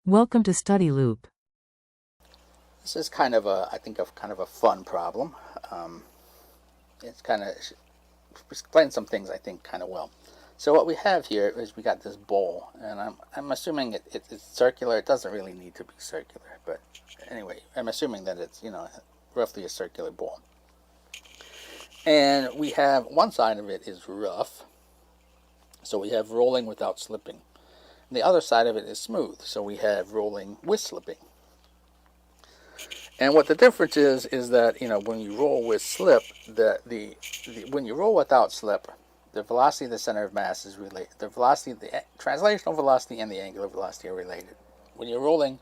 Welcome to Study Loop. This is kind of I think, kind of a fun problem. Um, it's kind of explains some things I think kind of well. So what we have here is we got this bowl, and I'm assuming it's circular. It doesn't really need to be circular, but anyway, I'm assuming that it's roughly a circular bowl. And we have one side of it is rough, so we have rolling without slipping. And the other side of it is smooth, so we have rolling with slipping. And what the difference is that when you roll with slip, when you roll without slip, the velocity of the center of mass is related. The velocity, the translational velocity, and the angular velocity are related. When you're rolling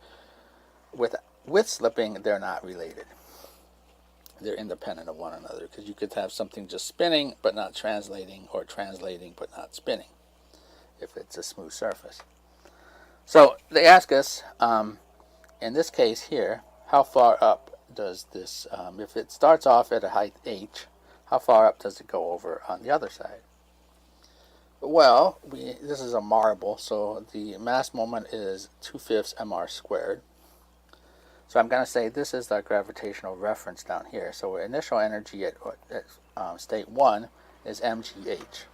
with slipping, they're not related. They're independent of one another, because you could have something just spinning but not translating, or translating but not spinning, if it's a smooth surface. So they ask us, in this case here, how far up does this, if it starts off at a height h, how far up does it go over on the other side? Well, this is a marble, so the mass moment is 2/5 mr squared. So I'm going to say this is the gravitational reference down here. So initial energy at state 1 is mgh.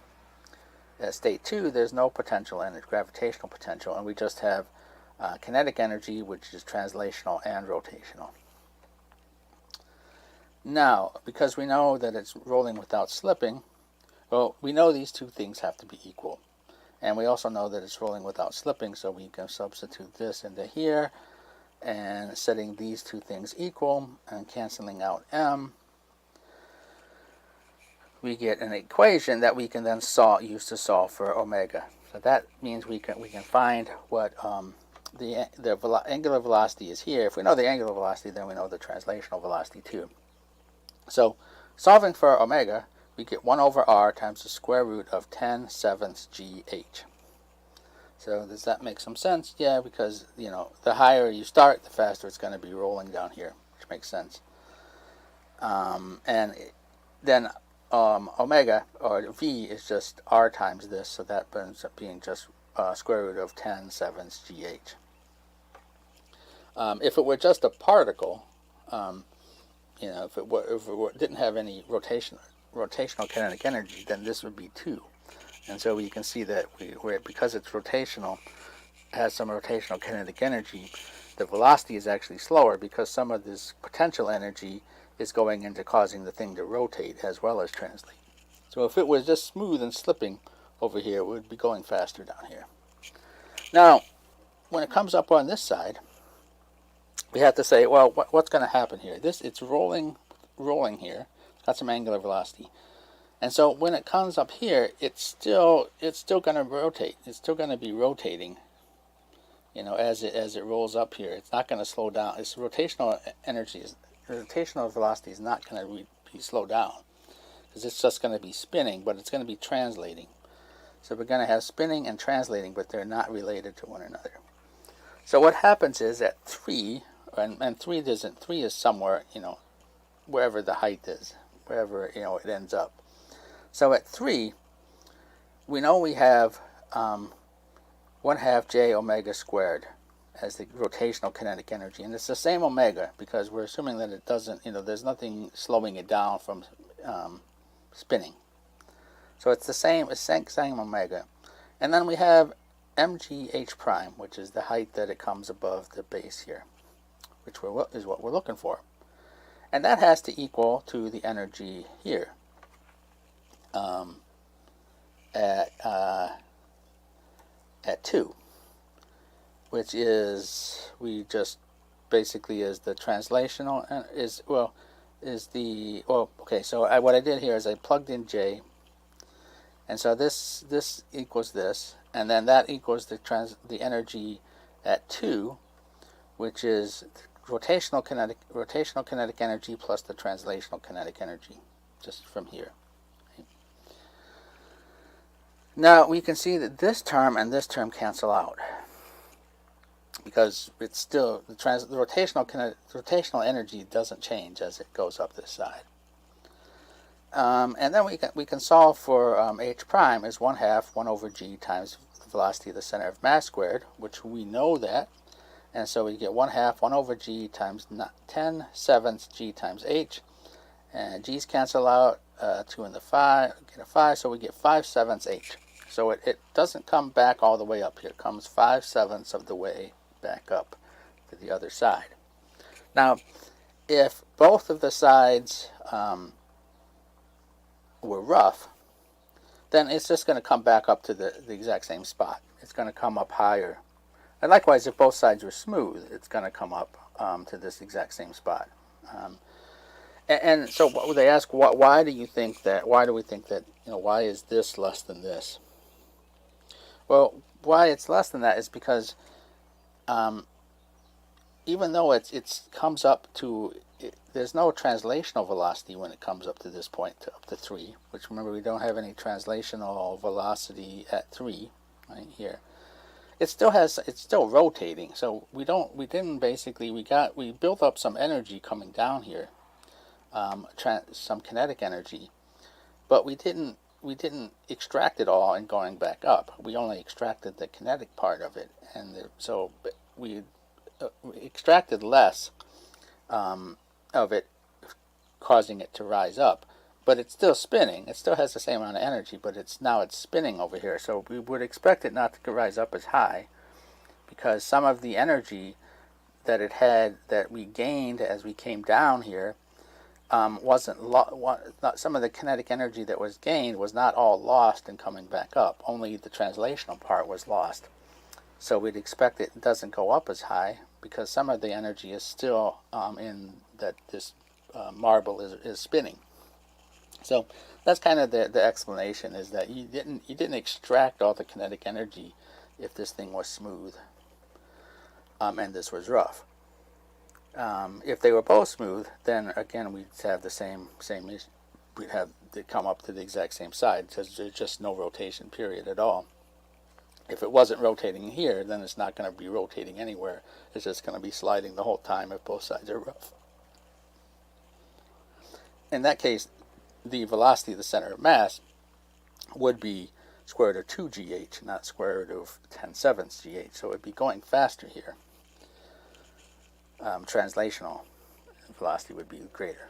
At state 2, there's no potential energy, gravitational potential, and we just have kinetic energy, which is translational and rotational. Now, because we know that it's rolling without slipping, well, we know these two things have to be equal. And we also know that it's rolling without slipping, so we can substitute this into here, and setting these two things equal and canceling out m, we get an equation that we can then use to solve for omega. So that means we can find what the angular velocity is here. If we know the angular velocity, then we know the translational velocity too. So solving for omega, we get 1 over r times the square root of 10/7 gh. So does that make some sense? Yeah, because the higher you start, the faster it's going to be rolling down here, which makes sense. And then omega, or v, is just r times this, so that ends up being just square root of 10/7 gh. If it were just a particle, if it didn't have any rotational kinetic energy, then this would be 2. And so you can see that because it's rotational, has some rotational kinetic energy, the velocity is actually slower, because some of this potential energy is going into causing the thing to rotate as well as translate. So if it was just smooth and slipping over here, it would be going faster down here. Now, when it comes up on this side, we have to say, well, what's going to happen here? It's rolling here. Got some angular velocity. And so when it comes up here, it's still going to rotate. It's still going to be rotating, as it rolls up here. It's not going to slow down. Its rotational velocity is not going to be slowed down, because it's just going to be spinning, but it's going to be translating. So we're going to have spinning and translating, but they're not related to one another. So what happens is at 3, and 3 is somewhere, wherever the height is, wherever it ends up. So at 3, we know we have 1/2 j omega squared as the rotational kinetic energy, and it's the same omega, because we're assuming that it doesn't, there's nothing slowing it down from spinning. So it's the same omega. And then we have mgh prime, which is the height that it comes above the base here, which is what we're looking for. And that has to equal to the energy here at 2, which is, we just basically is the translational, okay, so what I did here is I plugged in j, and so this equals this, and then that equals the energy at 2, which is rotational kinetic energy plus the translational kinetic energy, just from here. Now we can see that this term and this term cancel out, because it's still the rotational energy doesn't change as it goes up this side. And then we can solve for h prime is 1/2 1 over g times the velocity of the center of mass squared, which we know that And so we get 1/2 1 over g times 10/7 g times h, and g's cancel out, 2 and the 5, get a 5, so we get 5/7 h. So it doesn't come back all the way up here. It comes 5/7 of the way back up to the other side. Now, if both of the sides were rough, then it's just going to come back up to the exact same spot. It's going to come up higher. And likewise, if both sides were smooth, it's going to come up to this exact same spot. And so they ask, why do you think that? Why do we think that? Why is this less than this? Well, why it's less than that is because even though it comes up to, there's no translational velocity when it comes up to this point, up to 3, which, remember, we don't have any translational velocity at 3 right here. It's still rotating, so we built up some energy coming down here, some kinetic energy, but we didn't extract it all and going back up. We only extracted the kinetic part of it, and so we extracted less of it, causing it to rise up. But it's still spinning. It still has the same amount of energy, but it's spinning over here. So we would expect it not to rise up as high, because some of the energy that it had, that we gained as we came down here, some of the kinetic energy that was gained was not all lost in coming back up. Only the translational part was lost. So we'd expect it doesn't go up as high, because some of the energy is still in that this marble is spinning. So that's kind of the explanation, is that you didn't extract all the kinetic energy if this thing was smooth and this was rough. If they were both smooth, then again we'd have the same issue. We'd have it come up to the exact same side, because there's just no rotation period at all. If it wasn't rotating here, then it's not going to be rotating anywhere. It's just going to be sliding the whole time if both sides are rough. In that case, the velocity of the center of mass would be square root of 2gh, not square root of 10/7 gh. So it would be going faster here. Translational velocity would be greater.